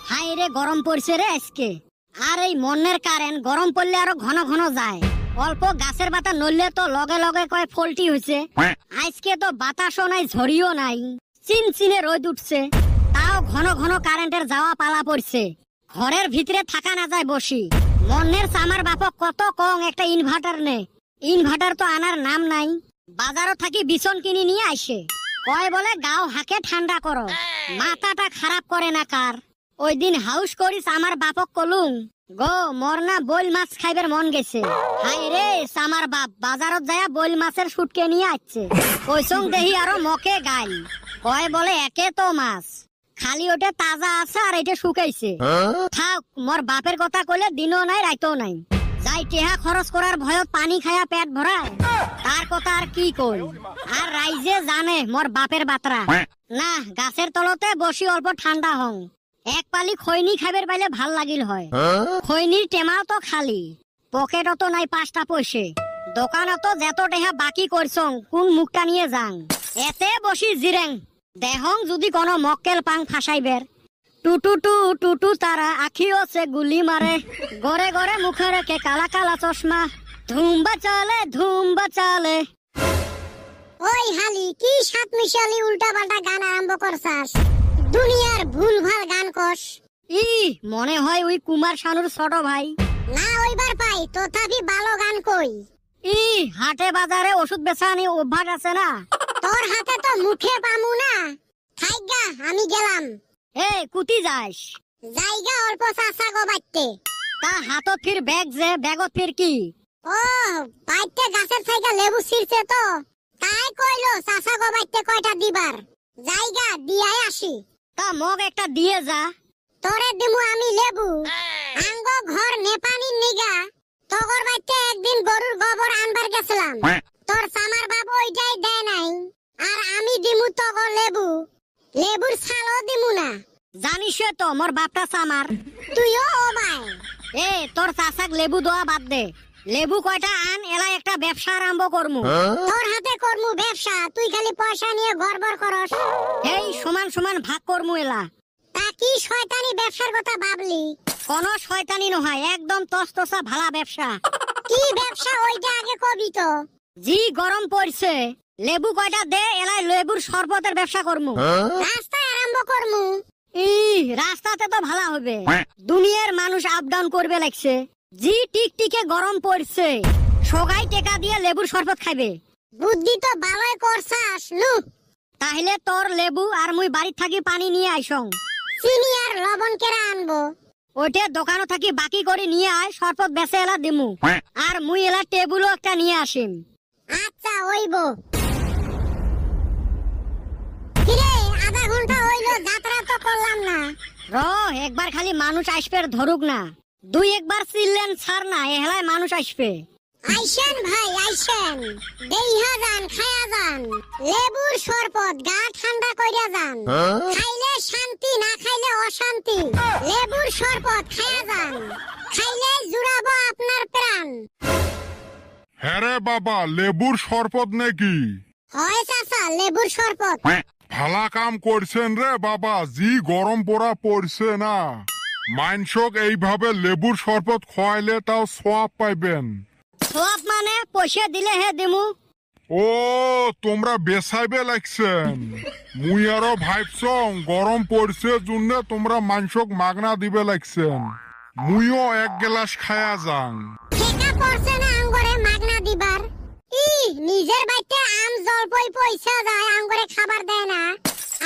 High রে গরম পড়ছে রে আজকে। আর এই মনের কারেন্ট গরম পড়লে আরো ঘন ঘন যায়। অল্প গাছের পাতা নড়লে তো লগে লগে কয় ফল্টি হয়েছে। আজকে তো বাতাসও নাই ঝড়িও নাই, চিনচিনে রোদ উঠছে, তাও ঘন ঘন কারেন্টের যাওয়া পালা পড়ছে। ঘরের ভিতরে থাকা না যায় বসি। মনের সামার বাপক কত কং একটা ইনভার্টার নে, ইনভার্টার তো আনার নাম নাই। বাজারও থাকি বিছন কিনে নিয়ে আসে, কয় বলে গাও হাকে ঠান্ডা করো। মাথাটা খারাপ করে না কার। ওই দিন হাউস করিস আমার বাপক কলুম গো মোর না বইল মাছ খাইবার মন গেছে। হাই রে সামার বাপ বাজারত যায়া বইল মাছের শুটকে নিয়ে আসছে। কইসং দেহি আরো মকে গাইল, কয় বলে একে তো মাছ খালি ওটা তাজা আছে আর এটা শুকাইছে। থাক মোর বাপের কথা কইলে দিনও নাই রাইতও নাই। যাই টেহা খরচ করার ভয়ত পানি খায়া পেট ভরায়, তার কথা আর কি কই। আর রাইজে জানে মোর বাপের বাতরা। না গাছের তলতে বসি অল্প ঠান্ডা হং। এক পালি খৈনি খাইবার পাইলে ভাল লাগিল হয়। খৈনির টেমাও তো খালি, পকেটও তো নাই 5টা পয়সে। দোকানত যত টেহা বাকি করছং কোন মুখটা নিয়ে যাং। এতে বসি জিরেং দেহং যদি কোনো মক্কেল পাং ফাঁসাইবের। টুটু টু টুটু তারা আখিও সে গুলি মারে, গড়ে গড়ে মুখে রেখে কালা কালা চশমা। ধুম বাচালে। ওই হালি কি সাত মিশালি উল্টা পাল্টা গান আরম্ভ করছাস? দুনিয়ার ভুল ভাল গান কস। ই মনে হয় ওই কুমার শানুর ছোট ভাই। না ওইবার পাই তথাপি ভালো গান কই। ই হাটে বাজারে ওষুধ বেচানি অভ্যাস আছে না? তোর হাতে তো মুখে পামু না। থাইগা আমি গেলাম। এই কুতি যাস? জায়গা অল্প চাচা গো বাইতে। তা হাতত ফির ব্যাগ যে ব্যাগত ফির কি? ও বাইতে গাছের থাইগা লেবু ছিড়ছে তো তাই কইলো চাচা গো বাইতে কয়টা দিবার। জায়গা দিয়াই আসি। তা মগ একটা দিয়ে যা। তোরে দিমু আমি লেবু। আঙ্গ ঘর নেপানির নিগা তগর বাইতে একদিন গরুর গোবর আনবার গেছিলাম। তোর সামার বাবু ওইটাই দেয় নাই। আর আমি দিমু তগর লেবু, লেবুর ছালও দিমু না। জানিস তো মোর বাপটা সামার। তুইও ও ভাই। এ তোর চাচাক লেবু দেওয়া বাদ দে। লেবু কয়টা আন, এলা একটা ব্যবসা আরম্ভ করমু। তোর হাতে করমু ব্যবসা, তুই খালি পয়সা নিয়ে গড়বড় করস। এই সমান সমান ভাগ করমু এলা। তা কি শয়তানি ব্যবসার কথা ভাবলি? কোন শয়তানি নয়, একদম তসতসা ভালা ব্যবসা। কি ব্যবসা ওইটা আগে কবি তো। জি গরম পড়ছে, লেবু কয়টা দে, এলাই লেবুর শরবতের ব্যবসা করমু। রাস্তায় আরম্ভ করমু। ই রাস্তাতে তো ভালো হবে, দুনিয়ার মানুষ আপ ডাউন করবে লাগছে। জি টিকটিকে গরম পড়ছে, সগাই টেকা দিয়ে লেবুর শরবত খাইবে। বুদ্ধি তো ভালোই করছাস লু। তাহলে তোর লেবু আর মুই বাড়ি থাকি পানি নিয়ে আইসং। চিনি আর লবণ কেরা আনবো? ওইটা দোকানও থাকি বাকি করে নিয়ে আয়, শরবত বেচে এলা দিমু। আর মুই এলা টেবুলও একটা নিয়ে আসিম। আচ্ছা ওইবো। কিরে আধা ঘন্টা হইলো যাত্রা তো করলাম না। র একবার খালি মানুষ আসবে ধরুক না। দুই একবার চিল্লেন ছাড় না, এহলায় মানুষ আসবে। আইসেন ভাই আইসেন, দেইহা যান খায়া যান। লেবুর শরবত গা ঠান্ডা কইরা যান। খাইলে শান্তি, না খাইলে অশান্তি। লেবুর শরবত খায়া যান, খাইলে জুড়াবো আপনার প্রাণ। হ্যাঁ রে বাবা, লেবুর শরবত নাকি? হয় চাচা লেবুর শরবত। ভালা কাম করছেন রে বাবা, জি গরম পড়া পড়ছে না। মাইনসক এইভাবে লেবুর শরবত খাওয়াইলে তাও সোয়াব পাইবেন। সোয়াব মানে পয়সা দিলে হে দিমু। ও তোমরা বেসাইবে লাগছেন। মুই আরো ভাবছং গরম পড়ছে জন্য তোমরা মাইনসক মাগনা দিবে লাগছেন। মুইও এক গ্লাস খায়া যাং। ঠেকা পড়ছে না আঙ্গরে মাগনা দিবার। ই নিজের বাইতে আম জলপই পয়সা যায়, আঙ্গরে খাবার দেয় না।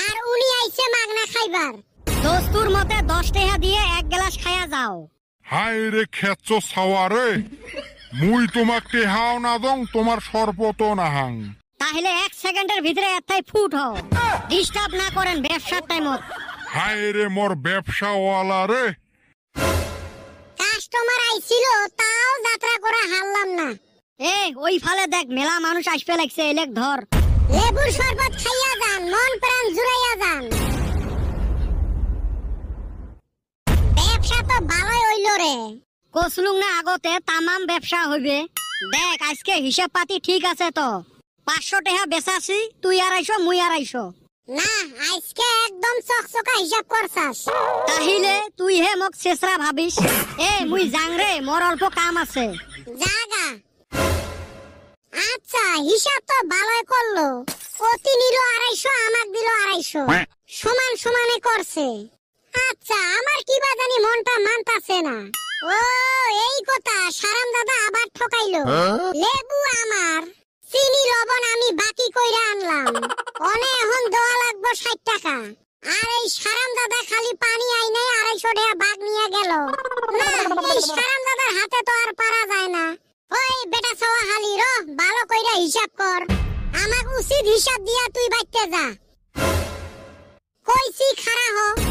আর উনি আইছে মাগনা খাইবার। দস্তুর মতে 10 টাকা দিয়ে এক গ্লাস খায়া যাও। হাই রে খেচ্ছ ছাওয়ারে, মুই তোমাক টেহাও না দং, তোমার শরবতও না হাং। তাহলে 1 সেকেন্ডের ভিতরে এতই ফুট হও, ডিস্টার্ব না করেন ব্যবসার টাইমত। হাই রে মোর ব্যবসাওয়ালা রে। কাস্টমার আইছিল তাও যাত্রা করা হারলাম না। এ ওই ফালে দেখ মেলা মানুষ আসবে লাগছে, এলেক ধর। লেবুর শরবত খাইয়া যান, মন প্রাণ জুড়াইয়া যান। ব্যবসা তো ভালোই হইলো রে। কসলুং না আগতে তামাম ব্যবসা হইবে। দেখ আজকে হিসাব পাতি ঠিক আছে তো। 500 টাকা বেচাছি, তুই 250 মুই 250। না আজকে একদম চকচকা হিসাব করছাস। তাহিলে তুই হে মোক চেচরা ভাবিস। এ মুই যাং রে, মোর অল্প কাম আছে। জাগা। আচ্ছা হিসাব তো ভালোই করলো। অতি নিল 250, আমাক দিল 250, সমান সমানে করছে। আচ্ছা আমার কি বা জানি মনটা মানতাছে না। ও এই কথা, সারাম দাদা আবার ঠকাইলো। লেবু আমার, চিনি লবণ আমি বাকি কইরা আনলাম, অনে এখন দেওয়া লাগবে 60 টাকা। আর এই সারাম দাদা খালি পানি আইনে 250 টাকা বাগ নিয়ে গেল। না এই সারাম দাদার হাতে তো আর পারা যায় না। ওই বেটা সওয়া হালি র, ভালো কইরা হিসাব কর। আমাক উচিত হিসাব দিয়া তুই বাইতে যা। কইছি খাড়া হ।